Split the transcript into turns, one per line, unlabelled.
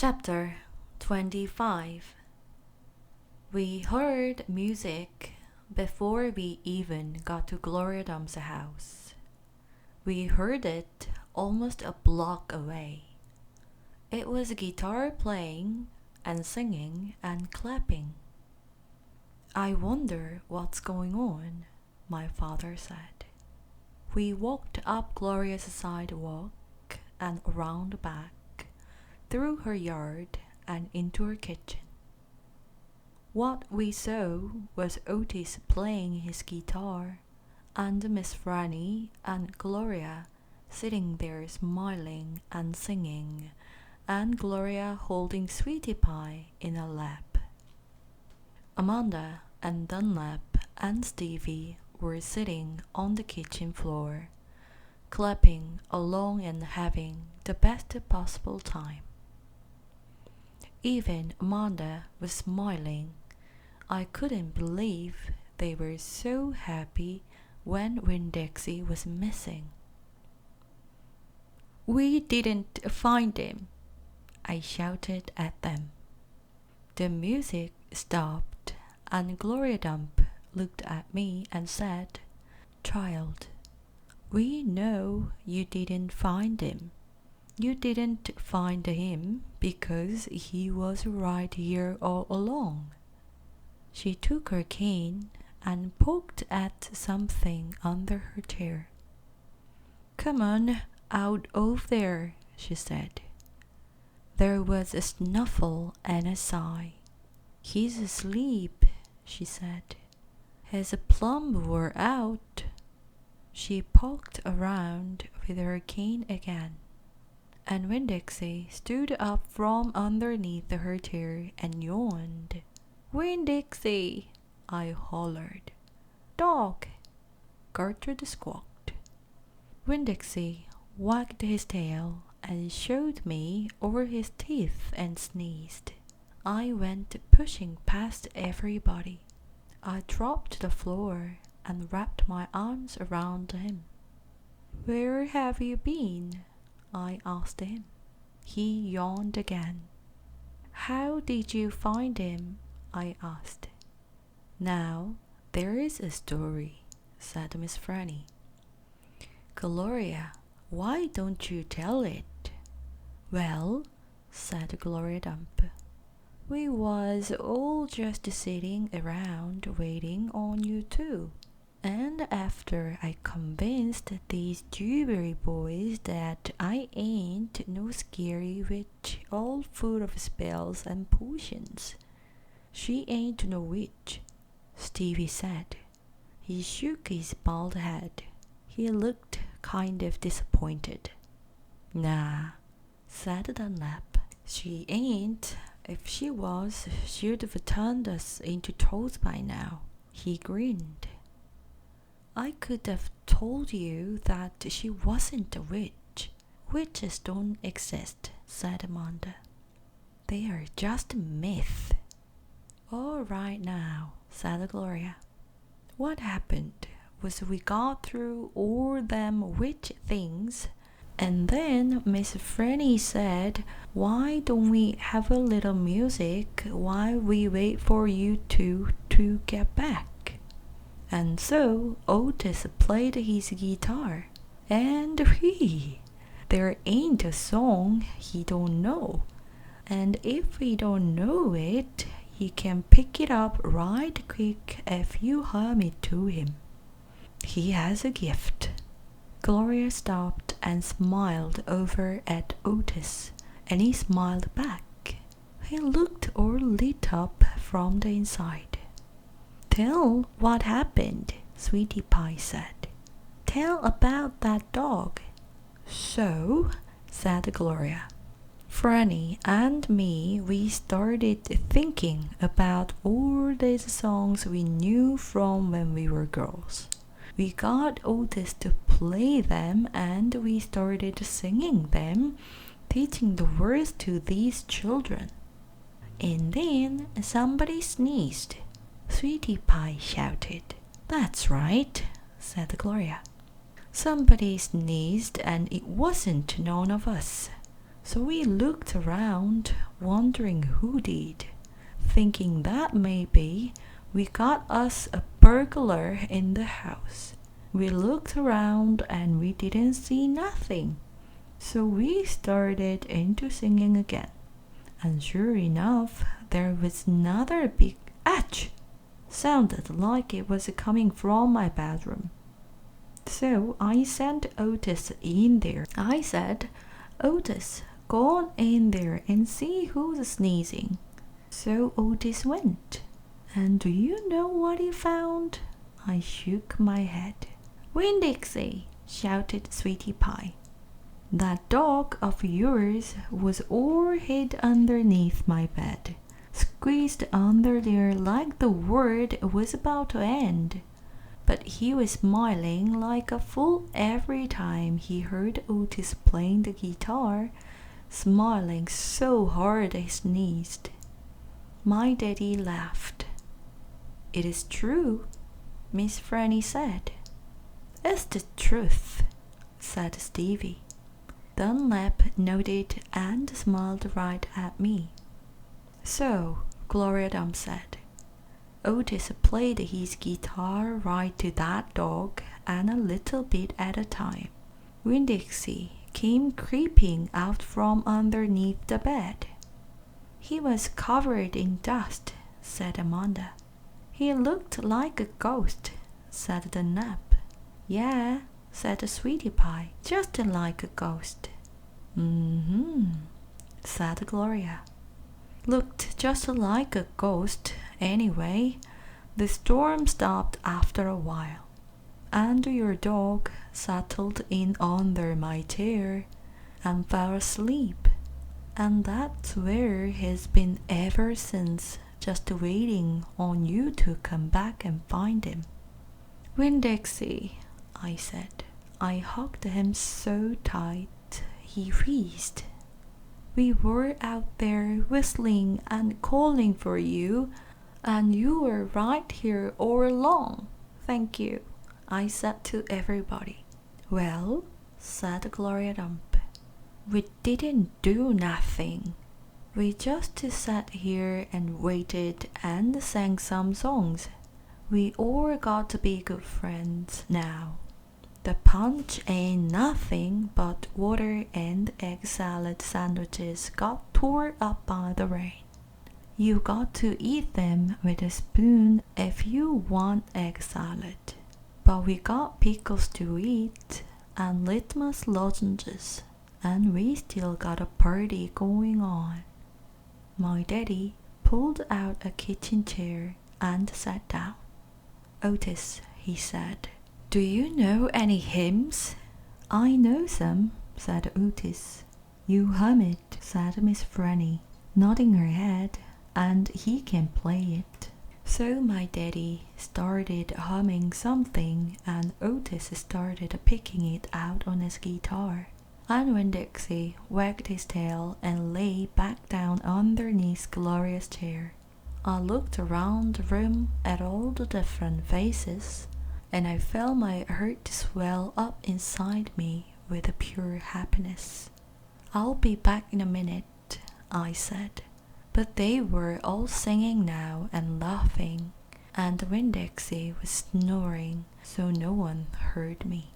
Chapter 25. We heard music before we even got to Gloria Dump's house. We heard it almost a block away. It was guitar playing and singing and clapping. I wonder what's going on, my father said. We walked up Gloria's sidewalk and around back, through her yard and into her kitchen. What we saw was Otis playing his guitar, and Miss Franny and Gloria sitting there smiling and singing, and Gloria holding Sweetie Pie in her lap. Amanda and Dunlap and Stevie were sitting on the kitchen floor, clapping along and having the best possible time. Even Amanda was smiling. I couldn't believe they were so happy when Winn-Dixie was missing. "We didn't find him," I shouted at them. The music stopped and Gloria Dump looked at me and said, "Child, we know you didn't find him. You didn't find him because he was right here all along." She took her cane and poked at something under her chair. "Come on, out of there," she said. There was a snuffle and a sigh. "He's asleep," she said. "His plum wore out." She poked around with her cane again, and Winn-Dixie stood up from underneath her chair and yawned. "Winn-Dixie," I hollered. "Dog," Gertrude squawked. Winn-Dixie wagged his tail and showed me over his teeth and sneezed. I went pushing past everybody. I dropped to the floor and wrapped my arms around him. "Where have you been?" I asked him. He yawned again. "How did you find him?" I asked. "Now, there is a story," said Miss Franny. "Gloria, why don't you tell it?" "Well," said Gloria Dump, "we was all just sitting around waiting on you two. And after I convinced these Dewberry boys that I ain't no scary witch all full of spells and potions." "She ain't no witch," Stevie said. He shook his bald head. He looked kind of disappointed. "Nah," said Dunlap. "She ain't. If she was, she'd have turned us into toads by now." He grinned. "I could have told you that she wasn't a witch. Witches don't exist," said Amanda. "They are just a myth." "All right now," said Gloria. "What happened was we got through all them witch things, and then Miss Franny said, 'Why don't we have a little music while we wait for you two to get back?' And so Otis played his guitar, and there ain't a song he don't know. And if he don't know it, he can pick it up right quick if you hum it to him. He has a gift." Gloria stopped and smiled over at Otis, and he smiled back. He looked all lit up from the inside. "Tell what happened," Sweetie Pie said. "Tell about that dog." "So," said Gloria, "Franny and me, we started thinking about all these songs we knew from when we were girls. We got Otis to play them and we started singing them, teaching the words to these children. And then somebody sneezed," Sweetie Pie shouted. "That's right," said Gloria. "Somebody sneezed and it wasn't none of us," So we looked around, wondering who did, thinking that maybe we got us a burglar in the house. We looked around and we didn't see nothing. So we started into singing again. And sure enough, there was another big "Atch!" Sounded like it was coming from my bedroom. So I sent Otis in there. I said, "Otis, go on in there and see who's sneezing." So Otis went. And do you know what he found? I shook my head. "Winn-Dixie!" shouted Sweetie Pie. "That dog of yours was all hid underneath my bed, squeezed under there like the world was about to end." But he was smiling like a fool every time he heard Otis playing the guitar, smiling so hard he sneezed. My daddy laughed. "It is true," Miss Franny said. "It's the truth," said Stevie. Dunlap nodded and smiled right at me. "So," Gloria Dump said, "Otis played his guitar right to that dog and a little bit at a time. Winn-Dixie came creeping out from underneath the bed." "He was covered in dust," said Amanda. "He looked like a ghost," said Dunlap. "Yeah," said Sweetie Pie, "just like a ghost." Said Gloria. "Looked just like a ghost anyway. The storm stopped after a while, and your dog settled in under my chair and fell asleep, and that's where he's been ever since, just waiting on you to come back and find him." "Winn-Dixie," I said. I hugged him so tight he wheezed. "We were out there whistling and calling for you, and you were right here all along. Thank you," I said to everybody. "Well," said Gloria Dump, "we didn't do nothing. We just sat here and waited and sang some songs. We all got to be good friends now. The punch ain't nothing but water and egg salad sandwiches got tore up by the rain. You got to eat them with a spoon if you want egg salad. But we got pickles to eat and litmus lozenges, and we still got a party going on." My daddy pulled out a kitchen chair and sat down. "Otis," he said, "do you know any hymns?" "I know some," said Otis. "You hum it," said Miss Franny, nodding her head, "and he can play it." So my daddy started humming something, and Otis started picking it out on his guitar. And Winn-Dixie wagged his tail and lay back down underneath Gloria's chair. I looked around the room at all the different faces, and I felt my heart swell up inside me with a pure happiness. "I'll be back in a minute," I said. But they were all singing now and laughing, and Winn-Dixie was snoring, so no one heard me.